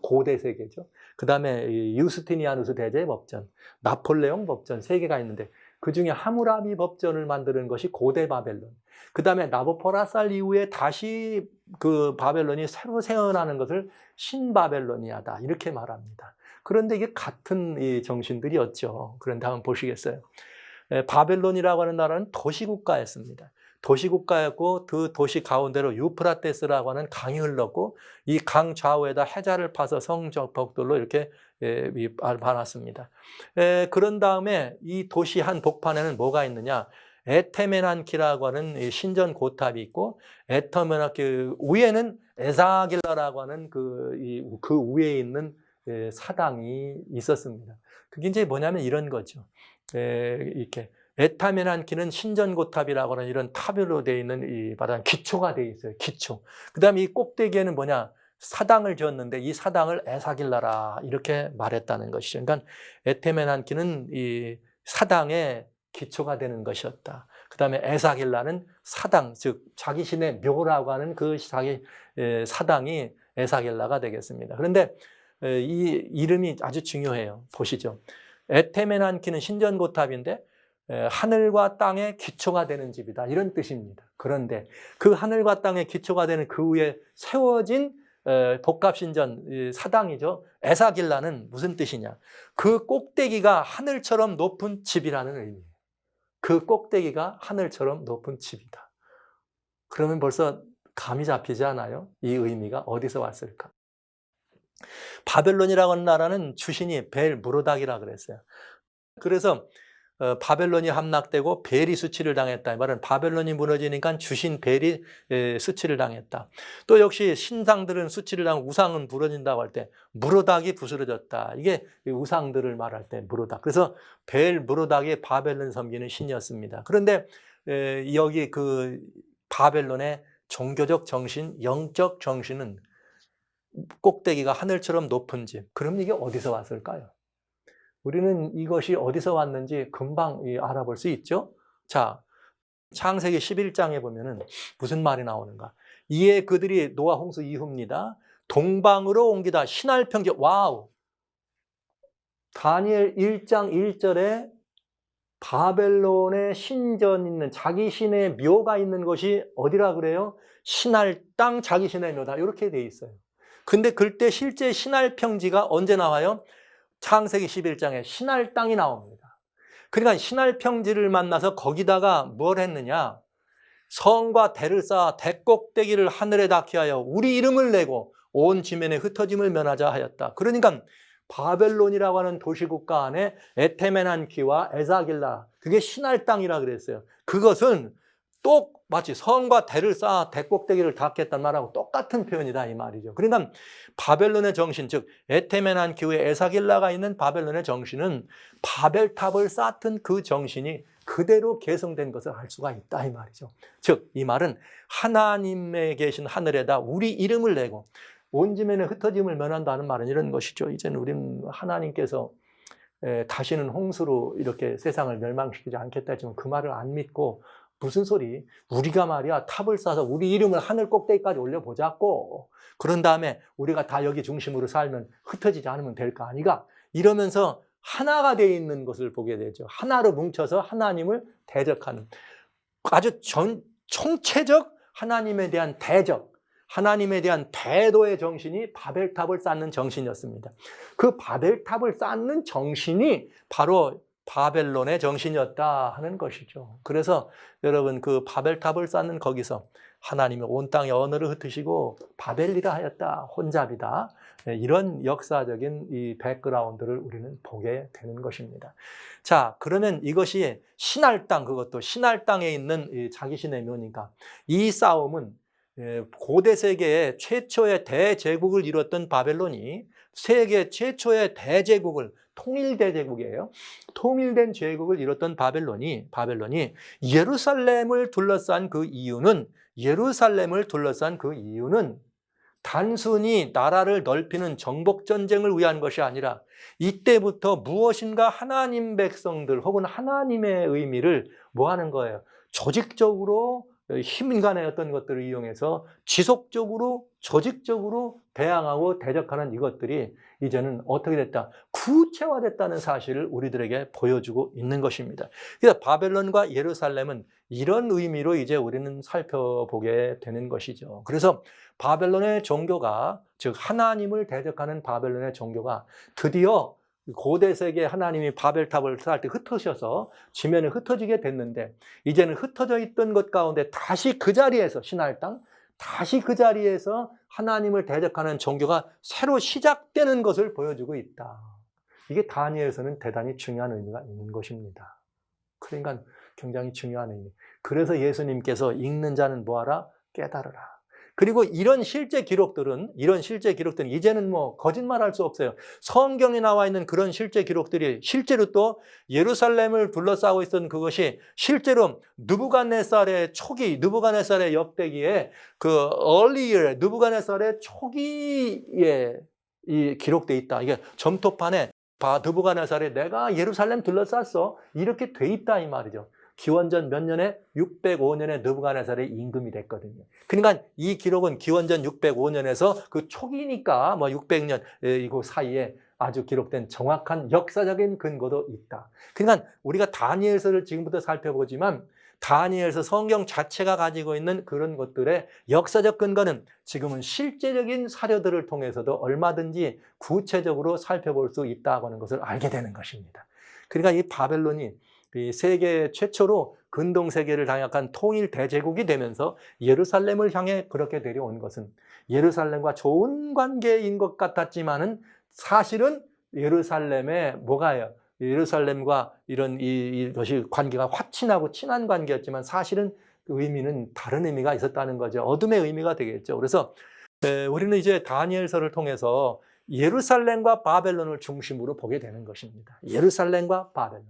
고대 세계죠. 그 다음에 유스티니아누스 대제 법전, 나폴레옹 법전 세 개가 있는데 그 중에 하무라비 법전을 만드는 것이 고대 바벨론. 그 다음에 나부코라살 이후에 다시 그 바벨론이 새로 생겨나는 것을 신바벨로니아다 이렇게 말합니다. 그런데 이게 같은 이 정신들이었죠. 그런데 한번 보시겠어요? 바벨론이라고 하는 나라는 도시국가였습니다. 도시국가였고 그 도시 가운데로 유프라테스라고 하는 강이 흘렀고 이 강 좌우에다 해자를 파서 성벽돌로 이렇게 봐놨습니다. 그런 다음에 이 도시 한 복판에는 뭐가 있느냐? 에테메난키라고 하는 신전 고탑이 있고 에테메난키 위에는 에사길라라고 하는 그 위에 있는 사당이 있었습니다. 그게 이제 뭐냐면 이런 거죠. 이렇게 에타메난키는 신전고탑이라고 하는 이런 탑으로 되어 있는 이 바닥 기초가 되어 있어요. 기초. 그다음에 이 꼭대기에는 뭐냐? 사당을 지었는데 이 사당을 에사길라라 이렇게 말했다는 것이죠. 그러니까 에테메난키는 이 사당의 기초가 되는 것이었다. 그다음에 에사길라는 사당, 즉 자기 신의 묘라고 하는 그 자기 사당이 에사길라가 되겠습니다. 그런데 이 이름이 아주 중요해요. 보시죠. 에테메난키는 신전고탑인데 하늘과 땅의 기초가 되는 집이다. 이런 뜻입니다. 그런데 그 하늘과 땅의 기초가 되는 그 위에 세워진 복합신전 사당이죠. 에사길라는 무슨 뜻이냐? 그 꼭대기가 하늘처럼 높은 집이라는 의미예요. 그 꼭대기가 하늘처럼 높은 집이다. 그러면 벌써 감이 잡히지 않아요? 이 의미가 어디서 왔을까? 바벨론이라고 하는 나라는 주신이 벨 무로닥이라 그랬어요. 그래서 바벨론이 함락되고 벨이 수치를 당했다. 이 말은 바벨론이 무너지니까 주신 벨이 수치를 당했다. 또 역시 신상들은 수치를 당하고 우상은 부러진다고 할 때 무로닥이 부스러졌다. 이게 우상들을 말할 때 무로닥. 그래서 벨 무로닥이 바벨론 섬기는 신이었습니다. 그런데 여기 그 바벨론의 종교적 정신, 영적 정신은 꼭대기가 하늘처럼 높은 집. 그럼 이게 어디서 왔을까요? 우리는 이것이 어디서 왔는지 금방 알아볼 수 있죠. 자, 창세기 11장에 보면은 무슨 말이 나오는가? 이에 그들이 노아 홍수 이후입니다. 동방으로 옮기다 신할 평지. 와우. 다니엘 1장 1절에 바벨론의 신전 있는 자기 신의 묘가 있는 것이 어디라 그래요? 신할 땅 자기 신의 묘다. 이렇게 돼 있어요. 근데 그때 실제 신할 평지가 언제 나와요? 창세기 11장에 신할 땅이 나옵니다. 그러니까 신할 평지를 만나서 거기다가 뭘 했느냐? 성과 대를 쌓아 대꼭대기를 하늘에 닿게 하여 우리 이름을 내고 온 지면에 흩어짐을 면하자 하였다. 그러니까 바벨론이라고 하는 도시국가 안에 에테메난키와 에사길라, 그게 신할 땅이라 그랬어요. 그것은 마치 성과 대를 쌓아 대꼭대기를 닿겠다는 말하고 똑같은 표현이다 이 말이죠. 그러니까 바벨론의 정신, 즉 에테메난키의 에사길라가 있는 바벨론의 정신은 바벨탑을 쌓던 그 정신이 그대로 계승된 것을 알 수가 있다 이 말이죠. 즉 이 말은 하나님에 계신 하늘에다 우리 이름을 내고 온 지면에 흩어짐을 면한다는 말은 이런 것이죠. 이제는 우리는 하나님께서 다시는 홍수로 이렇게 세상을 멸망시키지 않겠다 했지만 그 말을 안 믿고 무슨 소리? 우리가 말이야 탑을 쌓아서 우리 이름을 하늘 꼭대기까지 올려보자고. 그런 다음에 우리가 다 여기 중심으로 살면 흩어지지 않으면 될 거 아니가? 이러면서 하나가 되어 있는 것을 보게 되죠. 하나로 뭉쳐서 하나님을 대적하는 아주 총체적 하나님에 대한 대적, 하나님에 대한 대도의 정신이 바벨탑을 쌓는 정신이었습니다. 그 바벨탑을 쌓는 정신이 바로 바벨론의 정신이었다 하는 것이죠. 그래서 여러분 그 바벨탑을 쌓는 거기서 하나님이 온 땅에 언어를 흩으시고 바벨리라 하였다, 혼잡이다. 이런 역사적인 이 백그라운드를 우리는 보게 되는 것입니다. 자, 그러면 이것이 신할 땅, 그것도 신할 땅에 있는 자기 신의 묘니까 이 싸움은 고대 세계의 최초의 대제국을 이뤘던 바벨론이 세계 최초의 대제국을 통일대제국이에요. 통일된 제국을 이뤘던 바벨론이 예루살렘을 둘러싼 그 이유는 단순히 나라를 넓히는 정복전쟁을 위한 것이 아니라 이때부터 무엇인가 하나님 백성들 혹은 하나님의 의미를 뭐 하는 거예요? 조직적으로 힘간의 어떤 것들을 이용해서 지속적으로 조직적으로 대항하고 대적하는 이것들이 이제는 어떻게 됐다? 구체화됐다는 사실을 우리들에게 보여주고 있는 것입니다. 그래서 바벨론과 예루살렘은 이런 의미로 이제 우리는 살펴보게 되는 것이죠. 그래서 바벨론의 종교가, 즉 하나님을 대적하는 바벨론의 종교가 드디어 고대 세계 하나님이 바벨탑을 쌓을 때 흩어져서 지면에 흩어지게 됐는데 이제는 흩어져 있던 것 가운데 다시 그 자리에서 신할 땅, 다시 그 자리에서 하나님을 대적하는 종교가 새로 시작되는 것을 보여주고 있다. 이게 다니엘서는 대단히 중요한 의미가 있는 것입니다. 그러니까 굉장히 중요한 의미. 그래서 예수님께서 읽는 자는 뭐하라? 깨달으라. 그리고 이런 실제 기록들은 이제는 뭐 거짓말할 수 없어요. 성경에 나와 있는 그런 실제 기록들이 실제로 또 예루살렘을 둘러싸고 있었던 그것이 실제로 느부갓네살의 역대기에 그 earlier 느부갓네살의 초기에 이 기록돼 있다. 이게 점토판에 느부갓네살이 내가 예루살렘 둘러쌌어 이렇게 돼 있다 이 말이죠. 기원전 몇 년에 605년에 느부갓네살이 임금이 됐거든요. 그러니까 이 기록은 기원전 605년에서 그 초기니까 뭐 600년 이거 사이에 아주 기록된 정확한 역사적인 근거도 있다. 그러니까 우리가 다니엘서를 지금부터 살펴보지만 다니엘서 성경 자체가 가지고 있는 그런 것들의 역사적 근거는 지금은 실제적인 사료들을 통해서도 얼마든지 구체적으로 살펴볼 수 있다고 하는 것을 알게 되는 것입니다. 그러니까 이 바벨론이 이 세계 최초로 근동세계를 장악한 통일 대제국이 되면서 예루살렘을 향해 그렇게 데려온 것은 예루살렘과 좋은 관계인 것 같았지만은 사실은 예루살렘에 뭐가요? 예루살렘과 이런 이것이 관계가 화친하고 친한 관계였지만 사실은 그 의미는 다른 의미가 있었다는 거죠. 어둠의 의미가 되겠죠. 그래서 우리는 이제 다니엘서를 통해서 예루살렘과 바벨론을 중심으로 보게 되는 것입니다. 예루살렘과 바벨론.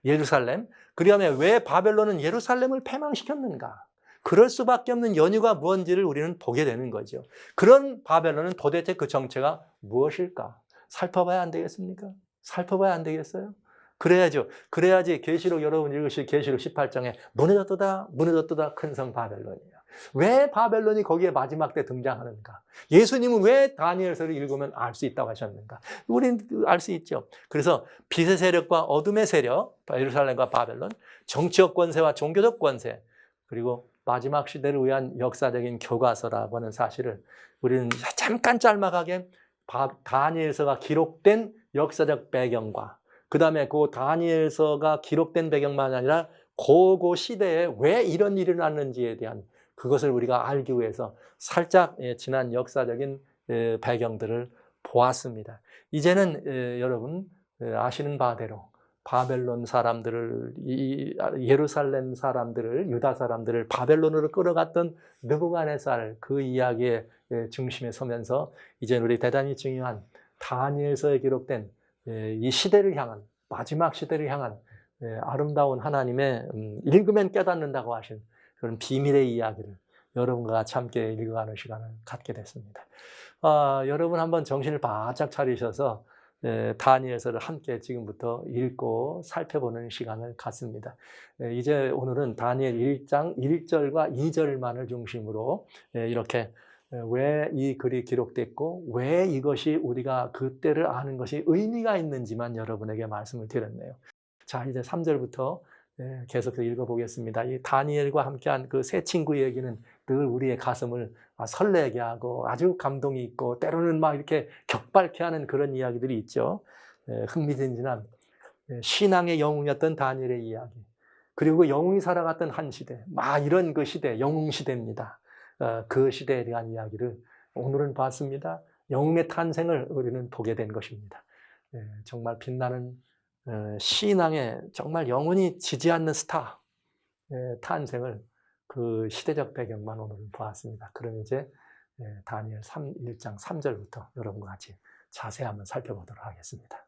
예루살렘. 그다음에 왜 바벨론은 예루살렘을 패망시켰는가? 그럴 수밖에 없는 연유가 무엇인지를 우리는 보게 되는 거죠. 그런 바벨론은 도대체 그 정체가 무엇일까? 살펴봐야 안 되겠습니까? 살펴봐야 안 되겠어요? 그래야죠. 그래야지 계시록 여러분 읽으실 계시록 18장에 무너졌도다 큰 성 바벨론이에요. 왜 바벨론이 거기에 마지막 때 등장하는가? 예수님은 왜 다니엘서를 읽으면 알 수 있다고 하셨는가? 우리는 알 수 있죠. 그래서 빛의 세력과 어둠의 세력, 예루살렘과 바벨론, 정치적 권세와 종교적 권세, 그리고 마지막 시대를 위한 역사적인 교과서라고 하는 사실을 우리는 잠깐 짤막하게 다니엘서가 기록된 역사적 배경과 그 다음에 그 다니엘서가 기록된 배경만 아니라 그 시대에 왜 이런 일이 일어났는지에 대한 그것을 우리가 알기 위해서 살짝 지난 역사적인 배경들을 보았습니다. 이제는 여러분 아시는 바대로 바벨론 사람들을 예루살렘 사람들을 유다 사람들을 바벨론으로 끌어갔던 느부갓네살 그 이야기의 중심에 서면서 이제는 우리 대단히 중요한 다니엘서에 기록된 이 시대를 향한 마지막 시대를 향한 아름다운 하나님의 읽으면 깨닫는다고 하신 그런 비밀의 이야기를 여러분과 같이 함께 읽어가는 시간을 갖게 됐습니다. 여러분 한번 정신을 바짝 차리셔서 다니엘서를 함께 지금부터 읽고 살펴보는 시간을 갖습니다. 이제 오늘은 다니엘 1장 1절과 2절만을 중심으로 이렇게 왜 이 글이 기록됐고 왜 이것이 우리가 그때를 아는 것이 의미가 있는지만 여러분에게 말씀을 드렸네요. 자, 이제 3절부터 계속해서 읽어보겠습니다. 이 다니엘과 함께한 그 세 친구 얘기는 늘 우리의 가슴을 설레게 하고 아주 감동이 있고 때로는 막 이렇게 격발케 하는 그런 이야기들이 있죠. 흥미진진한 신앙의 영웅이었던 다니엘의 이야기. 그리고 영웅이 살아갔던 한 시대. 이런 그 시대, 영웅 시대입니다. 그 시대에 대한 이야기를 오늘은 봤습니다. 영웅의 탄생을 우리는 보게 된 것입니다. 정말 빛나는 신앙의 정말 영원히 지지 않는 스타 탄생을 그 시대적 배경만 오늘은 보았습니다. 그럼 이제 다니엘 1장 3절부터 여러분과 같이 자세히 한번 살펴보도록 하겠습니다.